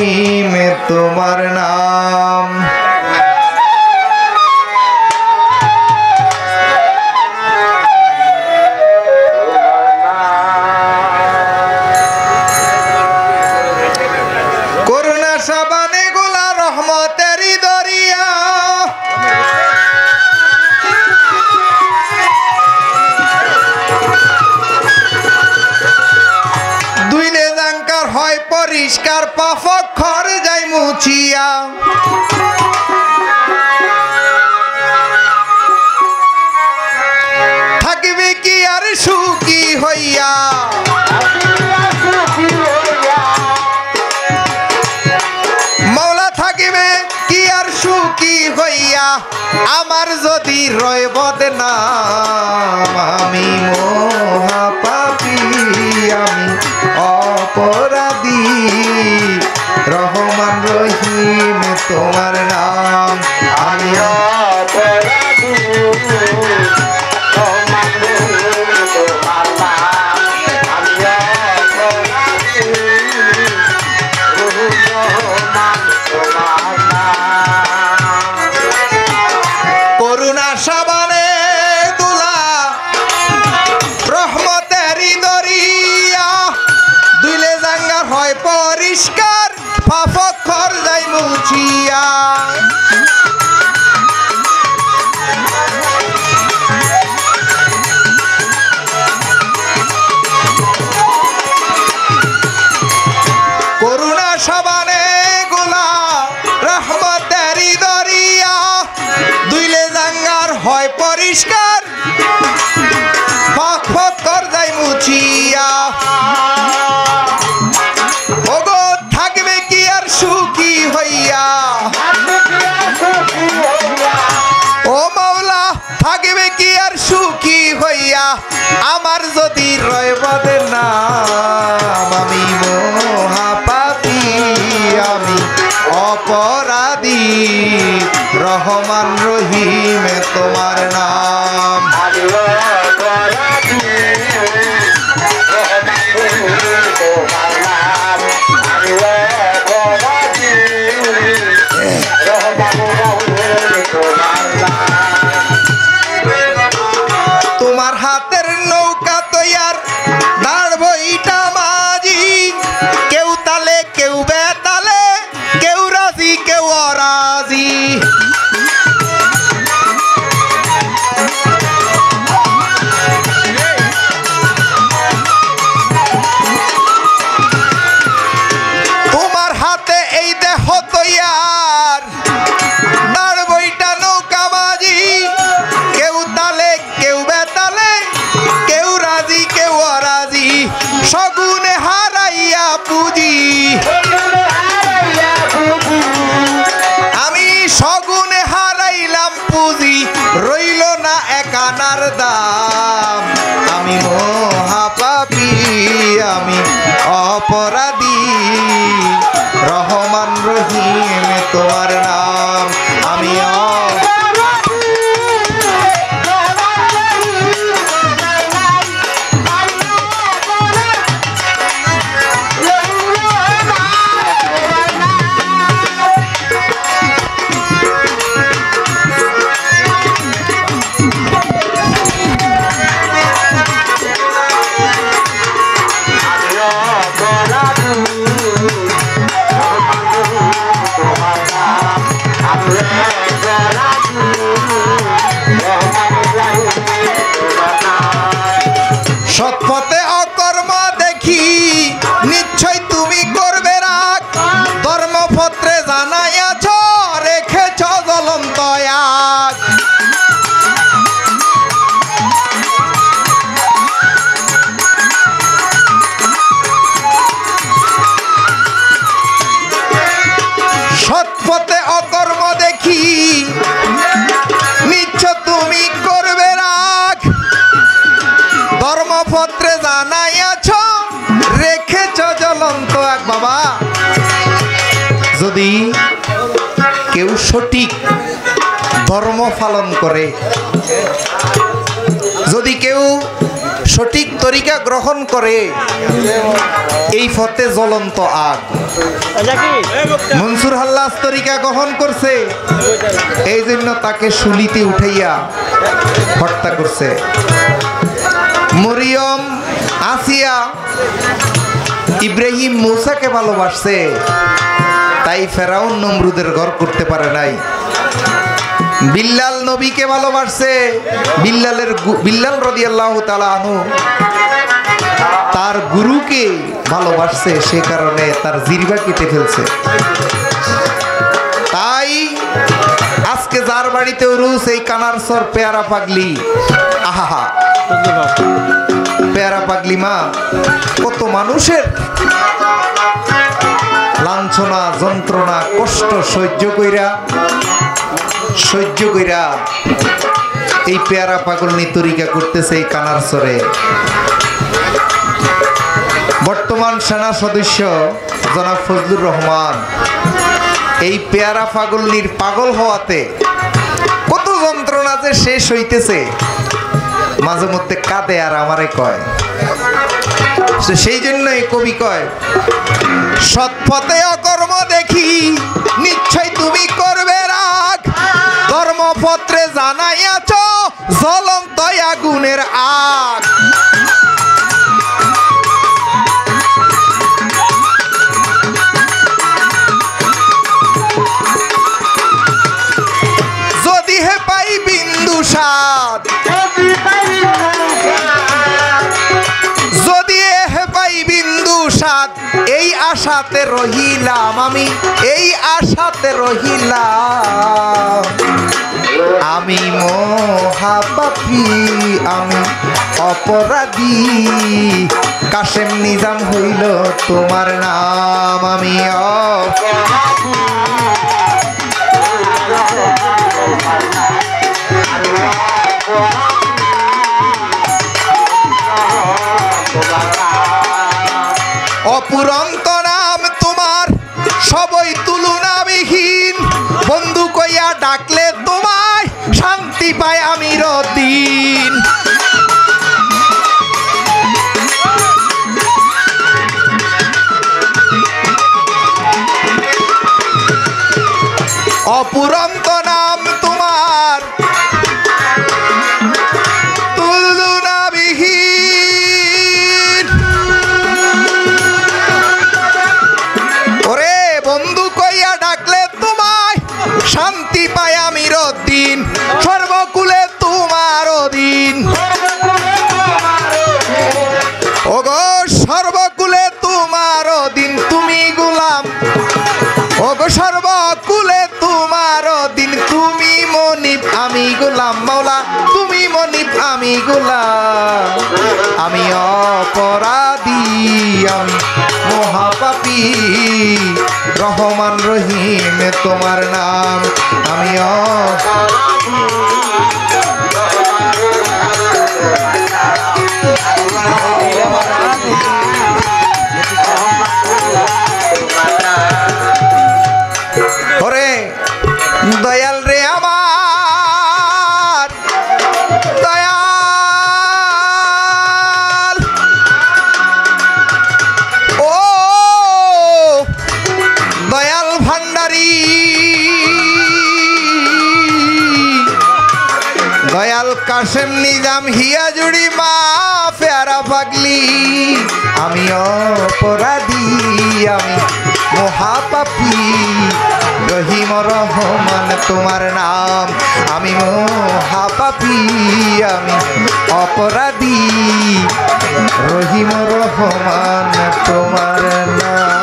রহিম তোমার নাম। করুণা সাবানে গোলা রহমতেরই দরিয়া, দুইলে জাঙ্কার হয় পরিষ্কার পাফক খর যাই মুছিয়া। থাকিবে কি আর সুখী হইয়া, মৌলা থাকিবে কি আর সুখী হইয়া, আমার যদি রয় বদনাম। আমি মহাপাপী, আমি অপরাধী, রহমান রহিম তোমার নাম। আমি অপরাধী, রহমান রহিম তোমার নাম। আমি অপরাধী, রহমান তোমার নাম। করুণা সাবানে দুলা রহমতেরই দরিয়া, দুইলে জাঙ্গার হয় পরিষ্কার পাফক খর যাই মুছিয়া। করুণা সাবানে গোলা রহমতেরই দরিয়া, দুইলে জাঙ্গার হয় পরিষ্কার পাফক খর যাই মুছিয়া। ওগো থাকবে কি আর সুখী হইয়া, ও মাওলা থাকবে কি আর সুখী হইয়া, আমার যদি রয় বদনাম। আমি মহাপাপী, আমি অপরাধী, রহমান রহিম তোমার নাম। তোমার হাতের নৌকা তৈয়ার দাঁড় বইটা মাঝি, কেউ তালে কেউ বেতালে, কেউ রাজি কেউ অরাজি। তোমার হাতে এই দেহ তৈয়ার দাঁড় বইটা নৌকা মাঝি, কেউ তালে কেউ বেতালে, কেউ রাজি কেউ অরাজি, সগুনে হারাইয়া পুঁজি। আমি সগুনে হারাইলাম পুঁজি, রইল না একানার দাম। আমি মহাপাপী, আমি অপরাধী, রহমান রহিম তোমার নাম। আমি সৎপথে অকর্ম দেখি নিশ্চয় তুমি করবে রাগ, ধর্মপত্রে জানাইয়াছ রেখেছ জ্বলন্ত আগ। সৎপথে অকর্ম দেখি নিশ্চয় তুমি করবে রাগ, ধর্মপত্রে জানাইয়াছ রেখেছ জ্বলন্ত আগ। বাবা, যদি কেউ সঠিক ধর্ম পালন করে, যদি কেউ সঠিক তরিকা গ্রহণ করে এই পথে জ্বলন্ত আগ। মনসুর হাল্লাজ তরিকা গ্রহণ করছে, এই জন্য তাকে শুলিতে উঠাইয়া হত্যা করছে। মরিয়ম, আসিয়া, ইব্রাহিম মূসাকে ভালোবাসছে, তাই ফেরাউন নমরুদের ঘর করতে পারে নাই। বিল্লাল নবীকে ভালোবাসছে, বিল্লাল রাদিয়াল্লাহু তাআলা আনহু তার গুরুকে ভালোবাসছে, সে কারণে তার জিহ্বা কেটে ফেলছে। তাই আজকে যার বাড়িতে উরুস, এই কানারসর পেয়ারা পাগলি, আহা পেয়ারা পাগলি মা কত মানুষের লাঞ্ছনা, যন্ত্রণা, কষ্ট সহ্য কইরা এই পেয়ারা পাগলনি তরিকা করতেছে এই কানারসরে। বর্তমান সেনা সদস্য জনাব ফজলুর রহমান এই পেয়ারা পাগলনির পাগল হওয়াতে কত যন্ত্রণা যে শেষ হইতেছে, মাঝে মধ্যে কাঁদে আর আমারে কয়। সেই জন্যই কবি কয়, সৎপথে অকর্ম দেখি নিশ্চয় তুমি করবে রাগ, ধর্মপত্রে জানাইয়াছ জ্বলন্ত আগুনের আগ। যদি হে পাই বিন্দু সাদ, যদি হে পাই বিন্দু সাদ, এই আশাতে রহিলাম আমি, এই আশাতে রহিলাম। আমি মহাপাপী, আমি অপরাধী, কাশেম নিজাম হইল তোমার নাম। আমি অপুরন্ত নাম তোমার, সবই তুলনাবিহীন, বন্ধু কইয়া ডাকলে তোমায় শান্তি পায় আমির দিন। অপুরন্ত নাম তোমার, তুলনাবিহীন, ওরে বন্ধু কইয়া ডাকলে তোমায় শান্তি পায় আমির দিন, সর্বকুলে তোমার দিন। ওগো সর্বকুলে তোমার দিন, তুমি গোলাম, ওগো সর্বকুলে তোমার দিন, তুমি মনিব আমি গোলাম, মাওলা তুমি মনিব আমি গোলাম। আমি অপরাধী, আমি মহাপাপী, রহমান রহিম তোমার নাম। আমি ওরে দয়াল রে আমার দয়াল, ও দয়াল ভান্ডারী, দয়াল কাশেম নিজাম হিয়া জুড়ি মা পেয়ারা পাগলি। আমি অপরাধী, আমি মহাপাপী, রহিম রহমান তোমার নাম। আমি মহাপাপী, আমি অপরাধী, রহিম রহমান তোমার নাম।